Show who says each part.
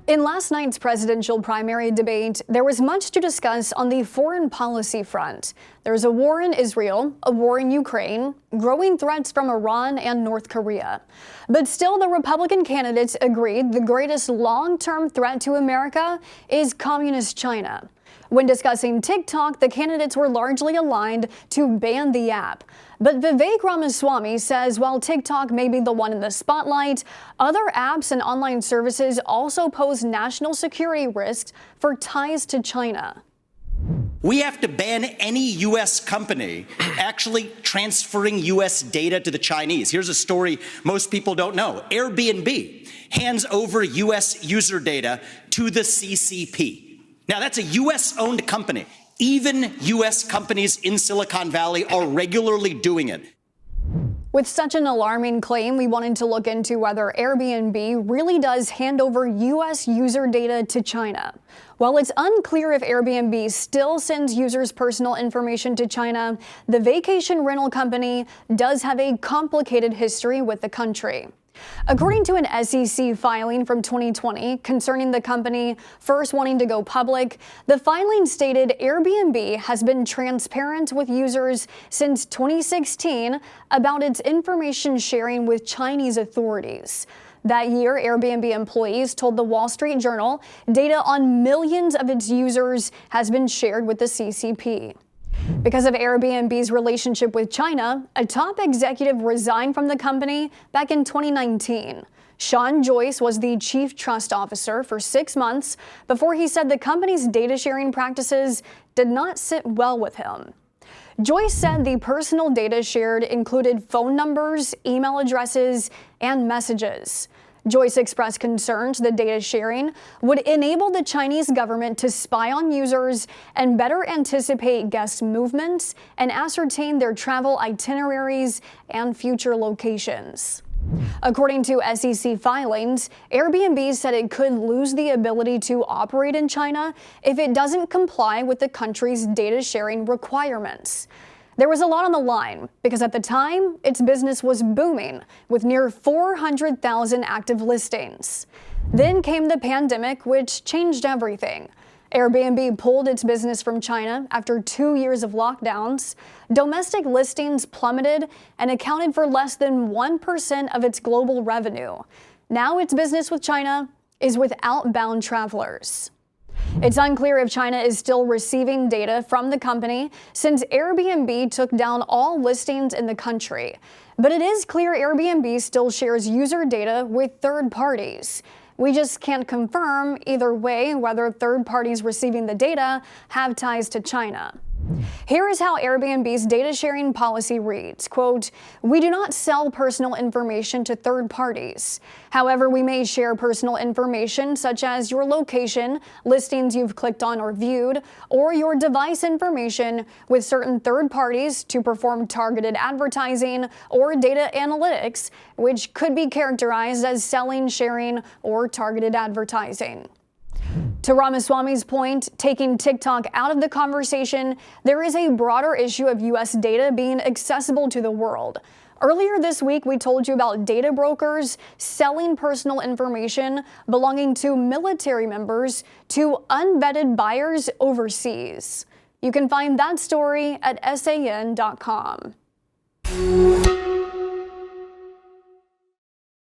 Speaker 1: In last night's presidential primary debate, there was much to discuss on the foreign policy front. There's a war in Israel, a war in Ukraine, growing threats from Iran and North Korea. But still, the Republican candidates agreed the greatest long-term threat to America is communist China. When discussing TikTok, the candidates were largely aligned to ban the app. But Vivek Ramaswamy says while TikTok may be the one in the spotlight, other apps and online services also pose national security risks for ties to China.
Speaker 2: We have to ban any U.S. company actually transferring U.S. data to the Chinese. Here's a story most people don't know. Airbnb hands over U.S. user data to the CCP. Now, that's a U.S.-owned company. Even U.S. companies in Silicon Valley are regularly doing it.
Speaker 1: With such an alarming claim, we wanted to look into whether Airbnb really does hand over U.S. user data to China. While it's unclear if Airbnb still sends users' personal information to China, the vacation rental company does have a complicated history with the country. According to an SEC filing from 2020 concerning the company first wanting to go public, the filing stated Airbnb has been transparent with users since 2016 about its information sharing with Chinese authorities. That year, Airbnb employees told the Wall Street Journal data on millions of its users has been shared with the CCP. Because of Airbnb's relationship with China, a top executive resigned from the company back in 2019. Sean Joyce was the chief trust officer for 6 months before he said the company's data sharing practices did not sit well with him. Joyce said the personal data shared included phone numbers, email addresses, and messages. Joyce expressed concerns that data sharing would enable the Chinese government to spy on users and better anticipate guest movements and ascertain their travel itineraries and future locations. According to SEC filings, Airbnb said it could lose the ability to operate in China if it doesn't comply with the country's data sharing requirements. There was a lot on the line because at the time, its business was booming with near 400,000 active listings. Then came the pandemic, which changed everything. Airbnb pulled its business from China after 2 years of lockdowns. Domestic listings plummeted and accounted for less than 1% of its global revenue. Now its business with China is with outbound travelers. It's unclear if China is still receiving data from the company since Airbnb took down all listings in the country. But it is clear Airbnb still shares user data with third parties. We just can't confirm either way whether third parties receiving the data have ties to China. Here is how Airbnb's data sharing policy reads, quote, "We do not sell personal information to third parties. However, we may share personal information such as your location, listings you've clicked on or viewed, or your device information with certain third parties to perform targeted advertising or data analytics, which could be characterized as selling, sharing, or targeted advertising." To Ramaswamy's point, taking TikTok out of the conversation, there is a broader issue of U.S. data being accessible to the world. Earlier this week, we told you about data brokers selling personal information belonging to military members to unvetted buyers overseas. You can find that story at san.com.